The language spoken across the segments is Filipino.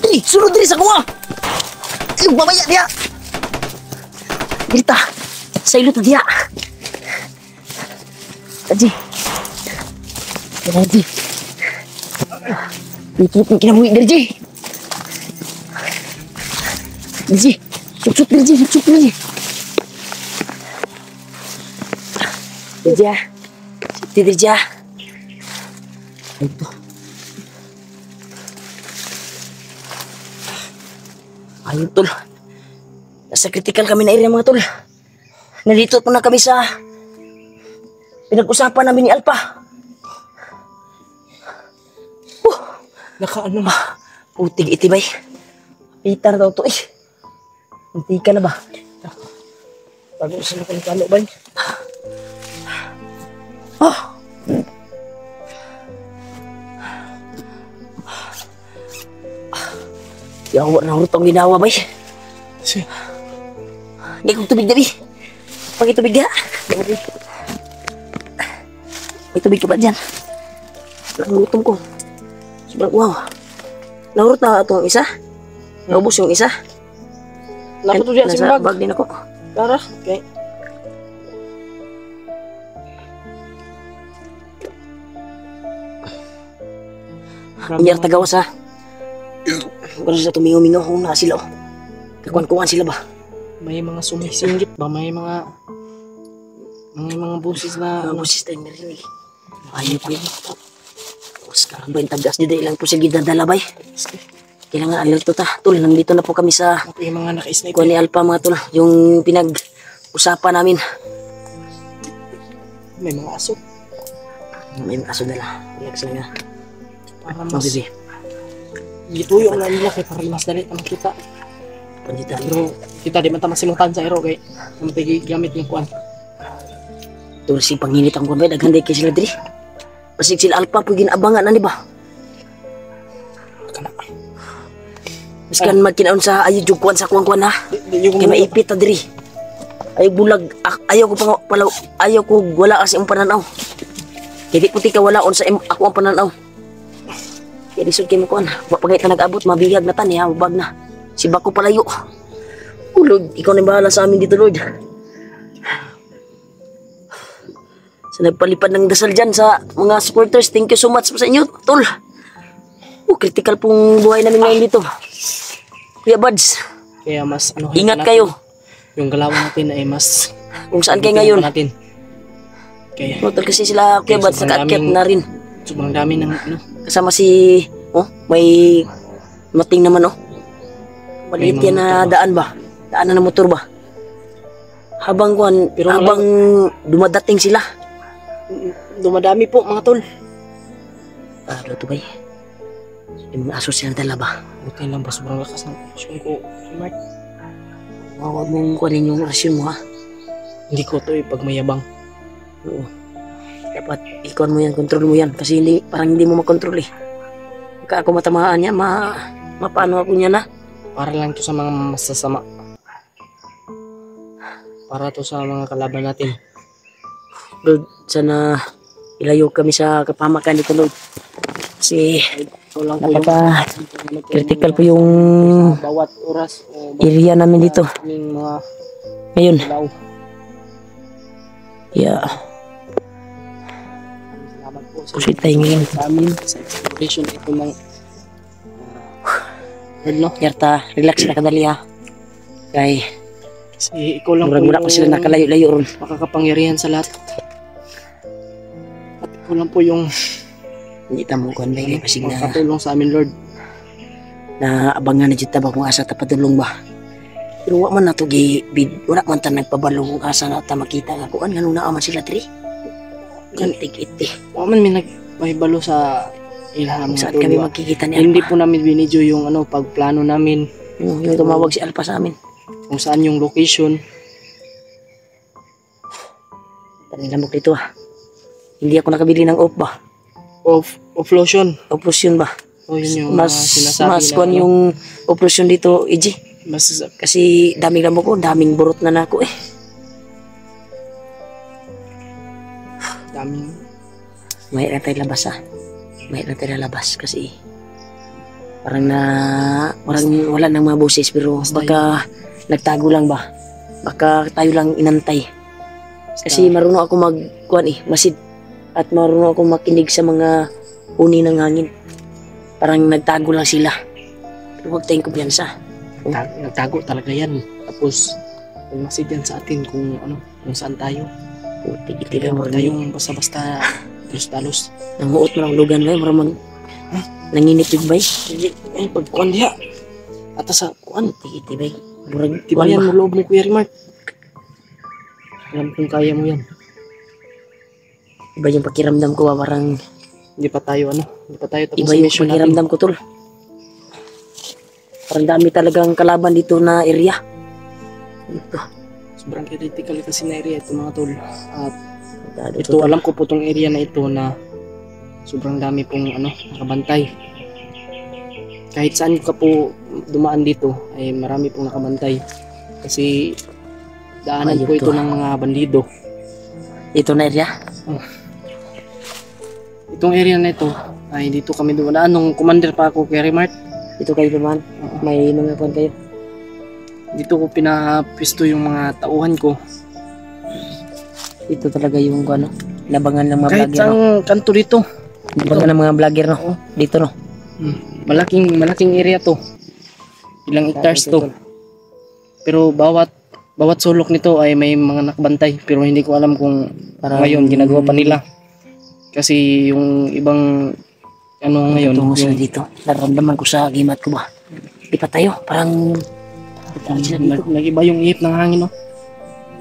Diri, suruh diri sa kuha. Babaya dia. Dirita, sa ilo ta dia. Tadi. Ikut kinabuhi Dirji. Dirji, suksuk Dirji. Dirja. Dirja. Itu. Ayun, tol. Nasa critical kami na area, mga tol. Nalito po na kami sa pinag-usapan namin ni Alpha. Nakaano na? Putig itibay. Pitar daw to eh. Munti ka na ba? Bago sa nakalo ba? Yawa na hurot ang ginawa bay. Hindi kong tubig dabi. Pagi tubig ya. May tubig ka ba dyan? Nagutom ko. Sobrang wow. Nahurot na itong isa. Naubos yung isa. Nakuto dyan si Nasa bag. bag din ako. Tara, okay. Inyar tagawas ha. Parang sa tumingo-mingo kung na sila. Kakuan-kuan sila ba? May mga sumisinggit ba? May mga busis na... Mga busis tayong narinig. Ayaw ko yun. Mas karang ba yung tagas dito ilang po sila gidadala bay? Kailangan alerto ta. Tol, nandito na po kami sa... Yung mga naka-snipe. Kuha ni Alpha mga tol. Yung pinag-usapan namin. May mga aso. May aso dala. Relax lang nga. Para Mas... mas... Dito yung alam nila kay para mas dali ang kita. Pandita. Pero kita di man ta masimutan sa ero kay namatay gamit yung kuan. Tol, si panginit ang kuha ba? Daghanday kay sila diri. Pasig sila Alpha po ginabangan na di ba? Kana. Miskan magkinaon sa ayaw jugkuan sa kuwan-kuwan ha. Kaya maipit ta diri. Ayaw bulag. Ayaw ko pala. Ayaw ko wala kasi ang pananaw. Kaya di puti ka walaon sa ako ang pananaw. Kaya disod kayo mo kuhan. Pagay ka nag-abot, mabihag na tan, hubag na. Si Bako palayo. Lord, ikaw na bahala sa amin dito, Lord. Sa nagpalipad ng dasal dyan sa mga supporters, thank you so much sa inyo, tol. Critical pong buhay namin ngayon dito. Kuya Buds, kaya mas ano, ingat kayo. Yung galawan natin ay mas... Kung saan kayo ngayon. Natin. Kaya... Tol, kasi sila, Kuya Buds, naka-akyat na rin. Sobrang dami ng ano. Kasama si, may mating naman, maliit yan na daan ba? Daanan ng motor ba? Habang dumadating sila. Dumadami po, mga tol. Ano to ba? Yung mga aso silang dala ba? Buti lang ba, sobrang lakas ng action ko. Si Mark. Huwag mong kunin yung rasyon mo ha. Hindi ko to ipagmayabang. Oo. Dapat ikuan mo yan, control mo yan. Kasi hindi, parang hindi mo makontrol eh. Pagka ako matamaan niya, mapaano ako niya na. Para lang to sa mga masasama. Para to sa mga kalaban natin. Lord, sana ilayo kami sa kapamakan dito, Lord. Kasi Ito lang po yung critical po yung sa bawat oras o area namin dito. aming mga Ngayon, ilaw. yeah, Salamat po sa pusit tayo ngayon. sa amin sa exploration ito ng Lord, no? Yarta, relax na kadali ha. Kay, Kasi ikaw lang po murag-mura pa sila nakalayo-layo ron. makakapangyarihan sa lahat. At ikaw lang po yung Hindi tamo kuhan ba yung pasig na makakatulong sa amin, Lord. abangan na dyan ba kung asa tapadulong ba. Pero wa man na to wala man ta nagpabalo kung asa na ta makita nga kuan nga nung naaman sila tri. Kantig-iti. Waman may nagpahibalo sa ilham nga Saan kami tulo. magkikita ni Hindi Alpa? po namin binidyo yung pagplano namin Yung tumawag si Alpa sa amin. kung saan yung location. Tanilamok dito ah. Hindi ako nakabili ng off ba? Of lotion. Operasyon ba? O yun yung Mas sinasabi mas na kuan yung operasyon dito, EJ. mas Kasi daming lamok ko, daming burot na nako eh. daming May lang tayo labas ah. May lang tayo labas kasi parang wala nang mga boses pero baka nagtago lang ba? Baka tayo lang inantay. Kasi marunong ako magkuan eh, masid at marunong ako makinig sa mga uni ng hangin. Parang nagtago lang sila. Pero huwag tayong kumpiyansa. nagtago talaga yan. Tapos may message yan sa atin kung kung saan tayo. Puti-iti Kaya lang huwag tayo. tayong basta-basta talos-talos. Nanguot mo lang lugan ba? Maramang nanginip yung bay. Hindi, pagkuhan diha. At sa kuhan, Puti-iti bay. Murag tibayan mo loob mo, Kuya Rimart. Alam kung kaya mo yan. Iba yung pakiramdam ko ba? Parang Hindi pa tayo tapos iba sa yung mission natin. pakiramdam ko tol. Parang dami talagang kalaban dito na area. Ito. Sobrang critical kasi na area ito, mga tol. At Ito, ito, alam ko po itong area na ito na sobrang dami pong nakabantay. Kahit saan ka po dumaan dito ay marami pong nakabantay. Kasi daanan Ayun po ito to. ng mga bandido. Ito na area. Itong area na ito ay dito kami dumaan. Nung commander pa ako, Kuya Rimart, Ito kayo naman. May mga kuwan kayo. dito ko pinapisto yung mga tauhan ko. Ito talaga yung ano, labangan ng mga Kahit vlogger. No? saan kanto dito. Labangan ng mga vlogger no. Dito no. Malaking area to. Ilang hectares to. Pero bawat sulok nito ay may mga nakabantay. Pero hindi ko alam kung Parang ngayon ginagawa pa nila. Kasi yung ibang ngayon, tungo sila yung dito. Nararamdaman ko sa agimat ko ba. Di pa tayo. Parang sila dito. nag-iba yung ihip ng hangin, no?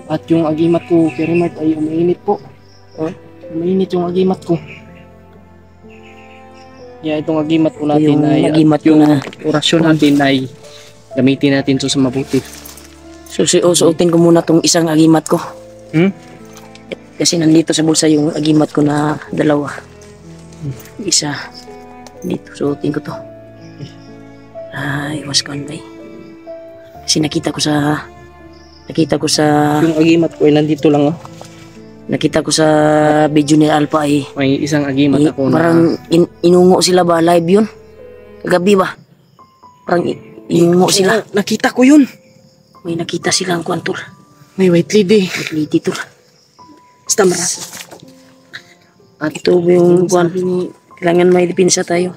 At yung agimat ko, Kuya Rimart, ay umainit po. Umainit yung agimat ko. Kaya itong agimat ko natin Yung ay agimat ko yung na- orasyon natin ay gamitin natin to sa mabuti. Susuotin ko muna tong isang agimat ko. Kasi nandito sa bulsa yung agimat ko na dalawa. Isa. Dito. Suotin ko to. Ay, was gone by. Kasi nakita ko sa Yung agimat ko ay nandito lang, oh. nakita ko sa video ni Alpha ay May isang agimat ako na parang inungo sila ba? Live yun? Kagabi ba? Parang inungo sila. nakita ko yun. May nakita silang kwantor. May white lady. Lady tour. Basta marami. At ito yung kwan. Kailangan may depensa tayo.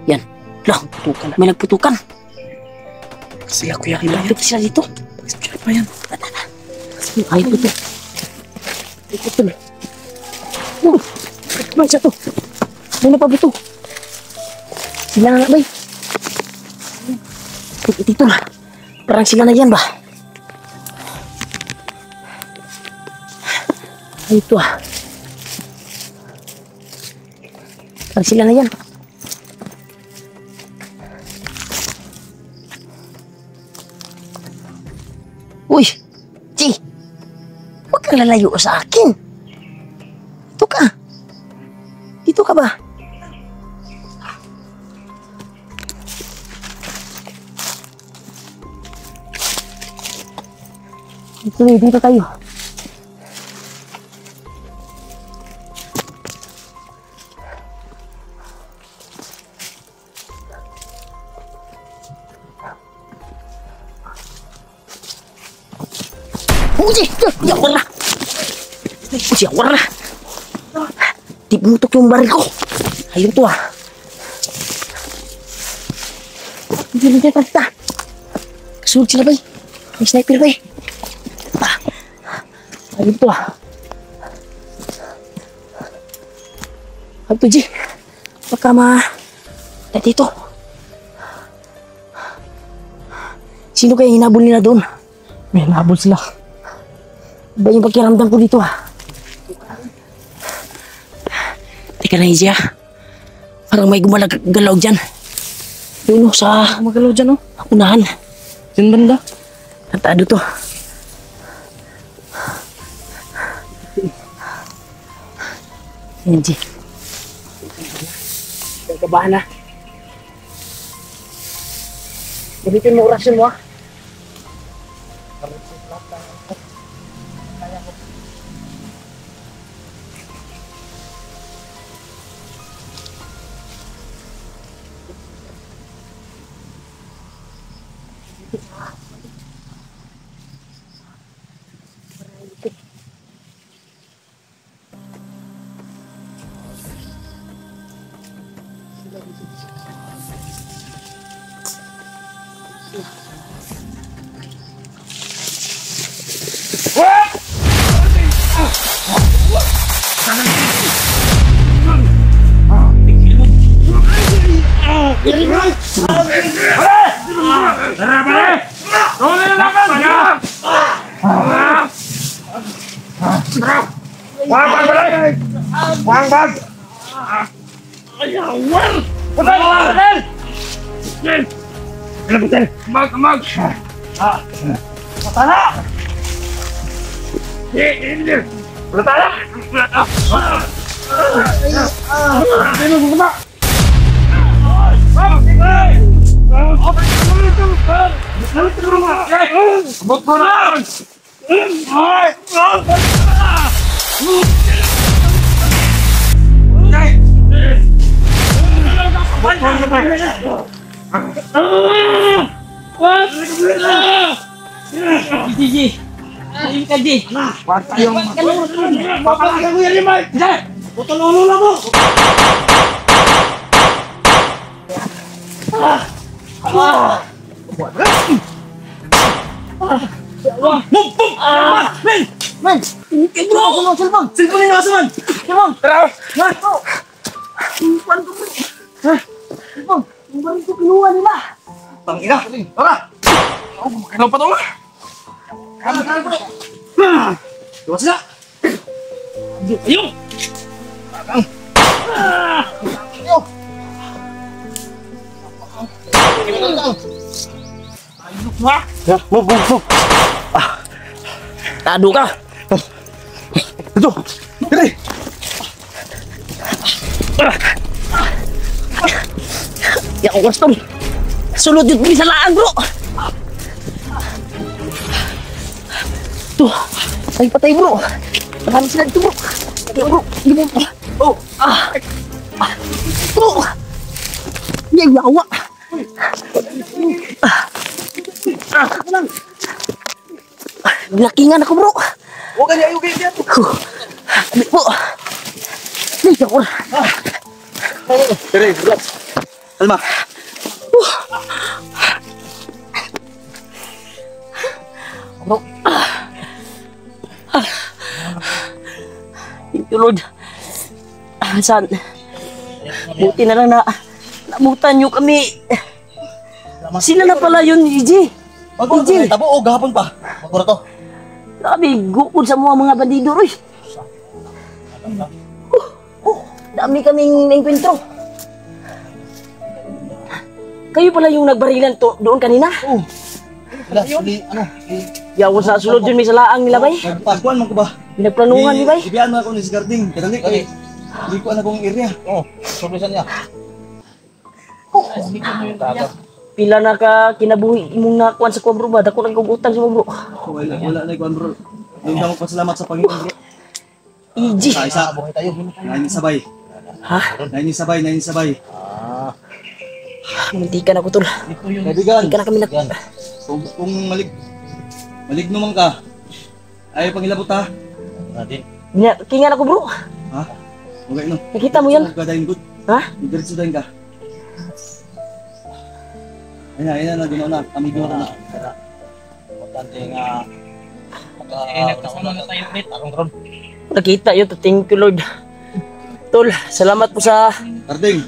Yan. Loh, may nagputukan. Sila, Kuya Rimart. Lapit sila dito. Sila pa yan. Ay, ito. Ito. Oh, may isa to. May napabuto. Sila nga, bay. Ito na. Parang sila na yan ba? Ay, ito ah. Parang sila na yan. Uy, Chi! Huwag kang lalayo sa akin. Dito ka. Dito ka ba? Dito tayo. Uji! Yawar na! Uji, yawar na! Di bumutok yung baril ko. Ayun to ah. Hindi tata. Kasunod sila ba eh. May sniper ba eh. Ayun to ah. Ano to, Ji? Baka dito. Sino kaya hinabol nila doon? May nabol sila. Ba yung pakiramdam ko dito ah. Teka lang, Izzy ah. Parang may gumalaw dyan. Yun oh, sa Magalaw dyan, oh. unahan. Diyan banda. Tantado to. Yan, Izzy. Kabahan na. Gamitin mo orasyon mo ah. Ji. Ayun ka, Ji. Basta yung... Papalagan mo yan, Limay! Hindi! Tutulungan lang mo! Man! Bro! Silbang! Silponin niyo kasi, man! Silbang! Tara! Man! Silbang ko bro! Silbang! Yung baril ko kinuha nila! Tangina! Tara! Kailan pa ito? Kailan pa ito? Diba sila? Ayun! Ayun! Ayun mo ha? Move. Tado ka! Ito! Dali! Yan ang Weston! Sulod yun sa laan bro! Ito! Patay bro! Marami sila dito bro! Kaya bro! Hindi mo! Oh! Bro! Yan yawa! Lakingan ako bro! Huwag ka niya ayugin dyan! Ambil po! Ay, yawa! Dali, relax! Alma! Bro! Tulod! Saan? Buti na lang na namutan nyo kami! Sila na pala yun, EJ! Magkura to, tabo o gahapon pa? Magkura to? Grabe, gukod sa mga bandido, Roy! Dami kaming nainkwentro! Kayo pala yung nagbarilan doon kanina? Wala, ano, Yawa sa sulod yun, may salaang nila bay. Nagpakuan mo ko ba? Pinagplanuhan ni bay. Ibiyan mo ako ni Sigarding. Kadali kay hindi ko na kong area. Oh, solusyon niya. Pila na ka kinabuhi imong nakuan sa kuwan bro ba? Dako lang kong utang sa mo bro. Wala na ikuan bro. Doon ako pasalamat sa Panginoon bro. Easy. Isa buhay tayo. Nain sabay. Ha? Nain sabay. Muntikan ako tol. Kaibigan. Muntikan na kami nag... Kung maligno man ka, ayaw pangilabot ha. Kingan ako bro. Ha? Okay no. Nakita mo yan? Gadayin good. Ha? Diretso dahin ka. Ayun na, ginaw na. Kami ginaw na. Importante nga. Nagkasama na tayo ulit. Nakita yun. Thank you Lord. Tol, salamat po sa Karding.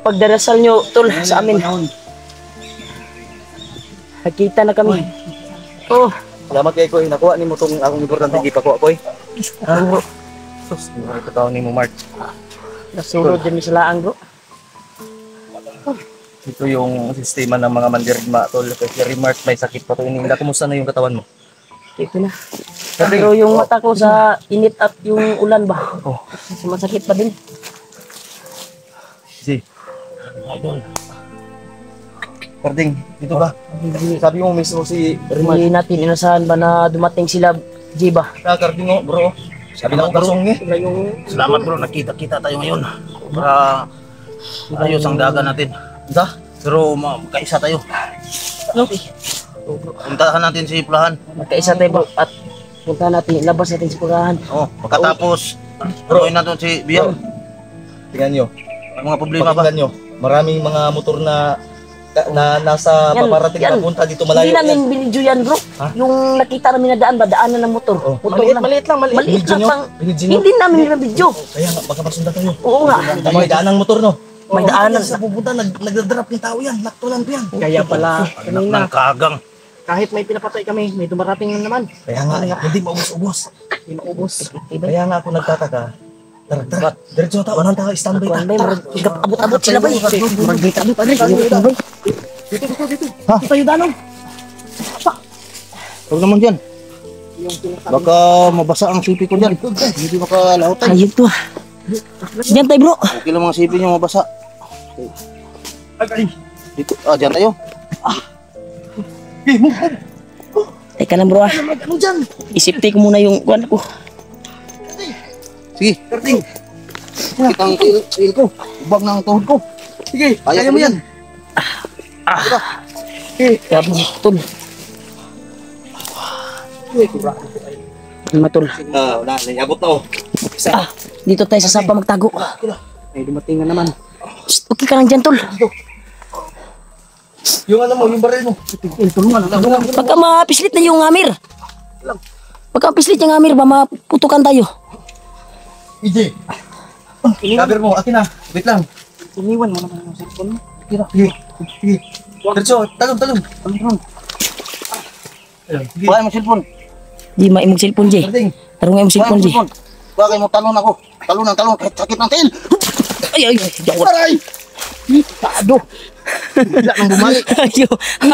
pagdarasal nyo tol sa amin. Nakita na kami. Oh. Salamat kay Koy. Nakuha ni mo itong akong importante. Gipakuha Koy. Bro. Sus, hindi ko tao ni mo Mark. Nasulod din sa laang bro. Ito yung sistema ng mga mandirigma tol. Kasi remark may sakit pa to. Inila, kumusta na yung katawan mo? Ito na. Pero yung mata ko sa init at yung ulan ba? Oh. Masakit pa din. Si. Idol. Karding, dito ba? Sabi mo mismo si remark. Hindi natin inasahan ba na dumating sila Jiba? Karding mo bro. Sabi na ko kasong eh. Salamat bro, nakita-kita tayo ngayon para ayos ang daga natin. Pero kaisa tayo. Puntahan natin si Pulahan. Magkaisa tayo bro at punta natin, ilabas natin sa purahan. Oh, pagkatapos, turuin natin si Bian. Tingnan nyo. Ang mga problema ba? Pakinggan nyo. Maraming mga motor na nasa Yan, paparating yan. na punta dito malayo. Hindi namin binidyo yan bro. Yung nakita namin na daan ba, daanan ng motor. Oh, Motor lang. maliit lang. Maliit Binidyo lang nyo? pang, Binidyo nyo? hindi namin binidyo. Kaya nga, baka masundan tayo. Oo nga. May daan ng motor no? May daanan. Sa pupunta, nagdadrop ng tao yan. Laktulan ko yan. Kaya pala, Anak kanina, ng kagang. kahit may pinapatay kami, may dumarating na naman. Kaya nga, hindi maubos-ubos. Hindi maubos. Kaya nga ako nagtataka. Tara. Diretso tayo. Walang tao. Standby Kuwan tayo. ba, abot-abot sila ba? Magdita mo pa rin. Dito. Tayo danong. Huwag naman dyan. Baka mabasa ang sipi ko dyan. Hindi makalaot tayo. Ayun to ah. Diyan tayo bro. Okay lang mga sipi niyo mabasa. Dito, dyan tayo. Teka lang bro ah. Ano dyan? Isipti ko muna yung kuwan ko. Sige. Karding. Kita ang tiil ko. Ubag na ang tuhod ko. Sige, Kaya kaya ko mo yan. Kaya po tol. Ano tol? Wala. Abot na oh. Dito tayo sa sapa magtago. May dumating na naman. Shh, okay ka lang dyan tol. Yung ano mo, yung baril mo. Pagka mapislit na yung hammer. Pagka mapislit yung hammer ba, maputukan tayo. EJ. Cover mo, akin na. Wait lang. Iniwan mo naman yung cellphone mo. Sige. Diretso, talong. Buhay mo cellphone. Di maimong cellphone, Jay. Karding. Tarong nga yung Buhay cellphone, mo Jay. cellphone. Bagay mo talon ako. Talon. Kahit sakit ng tiil. Ay, daw. Aray! Tado. Bila nang bumalik.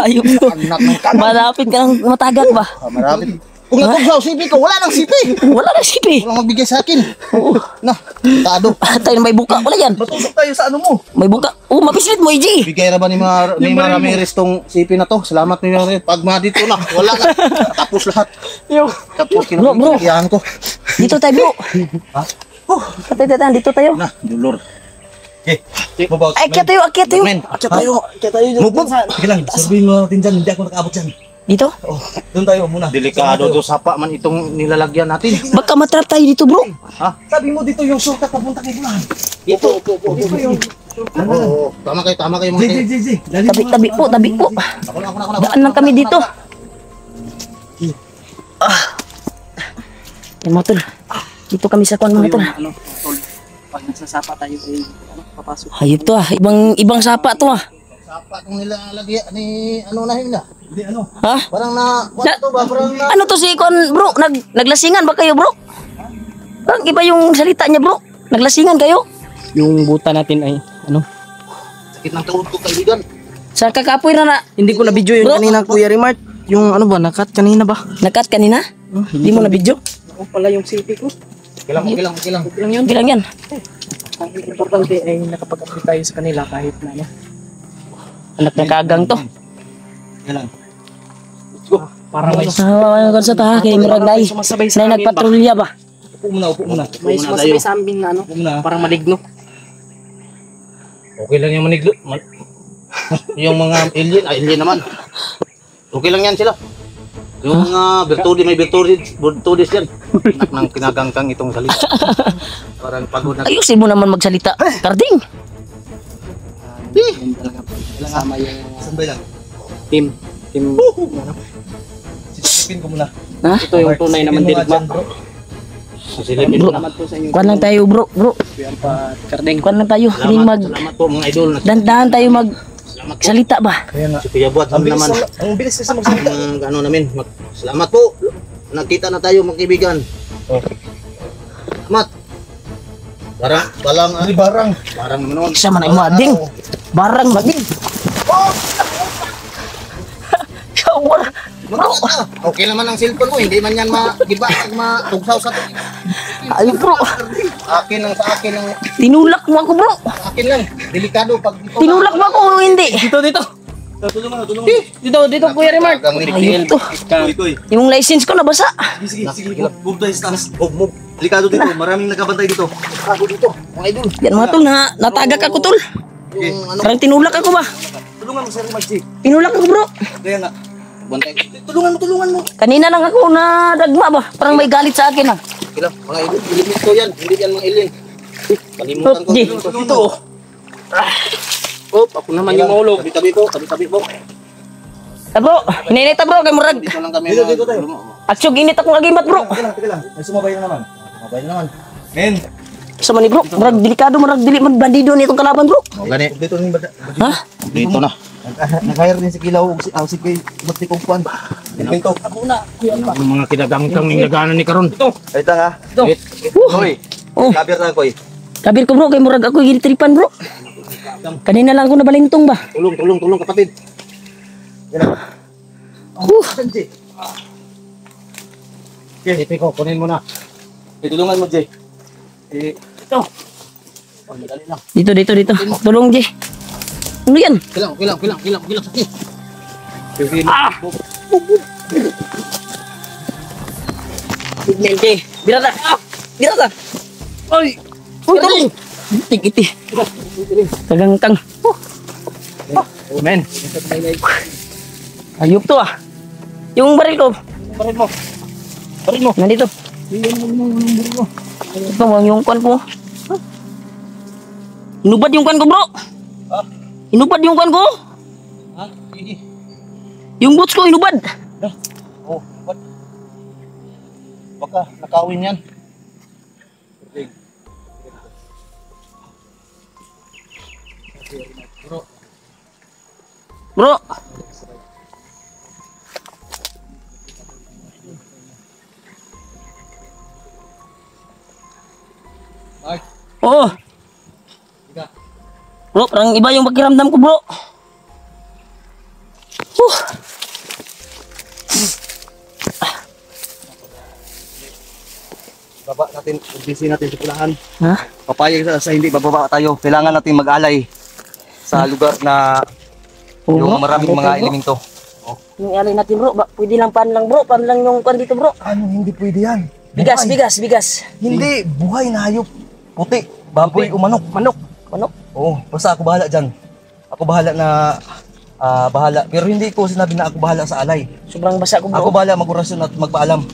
Ayo bro. Anak ng kagang. Malapit ka ng matagat ba? Marami. Kung natugsaw sipi ko, wala nang sipi. Wala na sipi. Walang magbigay sa akin. Na, tado. Tayo na may buka. Wala yan. Matusok tayo sa ano mo. May buka. Oh, mapislit mo, EJ. Bigay na ba ni Mara Ramirez tong sipi na to? Salamat ni Mara. Pag mga dito na, wala na. Tapos lahat. Tapos Bro. kinakailangan ko. Dito tayo, bro. Tayo. Dito tayo. Na, dulor. Mabaw. Ay, kaya tayo. Men, Kaya tayo. Mugbog. Sige lang, sabihin mo natin dyan, hindi ako nakaabot dyan. Dito? Oh, doon tayo muna. Delikado to sapa man itong nilalagyan natin. Baka matrap tayo dito, bro. Sabi mo dito yung shortcut papunta kay Bulan. Ito. Dito yung... Oo, tama kayo mga tayo. J. Tabi po. Ako na. Daan lang kami dito. Yan mga tol. Dito kami sa kwan mga tol. Ano, tol. Pag nagsasapa tayo, ay papasok. Hayop to ah. Ibang sapa to ah. Sapa itong nilalagyan ni ano na yun na. Hindi ano. Ha? Parang parang na... Ano to si Kon bro? Naglasingan ba kayo bro? Parang iba yung salita niya bro. Naglasingan kayo? Yung buta natin ay, ano? Sakit ng tuhod ko kaibigan. Sa kakapoy na Hindi ko na video yun Bro, kanina, Kuya Remart. yung ano ba, nakat kanina ba? Nakat kanina? Hindi mo na video? Ako pala yung city ko. Kilang. Okay lang yun. Okay lang yan. Ang importante ay nakapag-update tayo sa kanila kahit na ano. Anak ng kagang to. Kailan? Para may Ano sa ta, kay murag nay. sumasabay sa Nay amin ba? nagpatrolya ba? Upo muna. May Muna sumasabay tayo. sa amin na ano, Upo muna. parang maligno. Okay lang yung maniglo. Yung mga alien naman. Okay lang yan sila. Yung mga may virtudes yan. Anak ng kinagangkang itong salita. Parang pagod na. Ayusin mo naman magsalita. Karding. Yun talaga po. Kasama yung Saan ba yan? team. Ano? Sisilipin ko muna. Ha? Ito yung tunay na Silipin mo nga mandirigma. dyan, bro. Silipin Bro. mo na. Salamat po sa inyo. Kuan lang tayo bro. Kuyan pa, Kardeng. Kuan lang tayo. Hindi mag... Salamat po mga idol. Dandahan tayo mag... Salamat po. Salita ba? Kaya nga. Si Kuya Buat, Ang sabi bilis, naman. ang bilis kasi magsalita. Ano namin. Salamat po. Nagkita na tayo mga kaibigan. Oh. Salamat. Barang. Ay, barang. Barang naman. Isa man ay mading. Barang mading. Kawar. Okay naman ang cellphone ko, hindi man yan matugsaw sa Ay bro. akin lang sa akin lang. Tinulak mo ako bro. Sa akin lang. Delikado pag ito. Tinulak mo ako o hindi. Dito. Tulungan. Dito, Kuya Remark. Ayun to. Koy. Yung license ko nabasa. Sige. Move tayo sa taas. Move. Delikado dito. Maraming nakabantay dito. Ako dito, mga idol. Yan mga tol, natagak ako tol. Yung ano, Parang tinulak ako ba? Tulungan mo, Sir Magsi. Tinulak ako bro. Kaya nga. bantay. Tulungan mo. Kanina lang ako na dagma ba? Parang may galit sa akin ah. Kila, mga idol, limit ko yan. Hindi yan mga alien. Kalimutan ko. Di. Dito. Oh, ako naman yung maulog. Tabi-tabi po, tabi-tabi po. Bro, ininita bro kay murag. Dito lang kami. Dito tayo. Aksyon init akong agimat bro. Teka lang. May sumabay na naman. Mabay naman. Men. Sa man ni bro, murag delikado murag dili man bandido nitong kalaban bro. Gani. Dito ni bada. Ha? Dito na. Nag-hire din si Kilaw si kay Bati kong kwan. Dito. Yung mga kinagangkang ng laganan ni Karon. Ay nga. Wait. Hoy. Oh, Kabir na koy. kabir ko bro kay murag ako ginitripan bro. Kanina lang ako nabalintong ba? Tulong kapatid. Sanji. Sige, ko, kunin mo na. Tulungan mo, Jay. Ito. Madali lang. Dito. Tulong Jay. Ano yan? Kilang. Sige. Signal Jay. Birata. Birata. Ay! Uy, tulong. Iti. Kagangkang. Men. Ayup to ah. Yung baril ko. Parin mo. Nandito. Ito mo yung kwan ko. Inubad yung kwan ko bro. Ha? Inubad yung kwan ko. Ha? Sige. Yung boots ko inubad. Oh, what? Baka nakawin yan. Bro. Mark. Oo. Tiga. Bro, parang iba yung pakiramdam ko bro. Baba natin, busy natin sa pulahan. Ha? Papayag sa hindi bababa tayo. Kailangan natin mag-alay sa lugar na yung maraming mga elemento. Yung alay natin bro, pwede lang pan lang bro, pan lang yung kwan dito bro. Ano, hindi pwede yan. Bigas. Hindi, buhay na hayop. Puti, baboy o manok. Manok. Oo, basta ako bahala dyan. Ako bahala na, bahala. Pero hindi ko sinabi na ako bahala sa alay. Sobrang basa ko bro. Ako bahala mag-orasyon at magpaalam.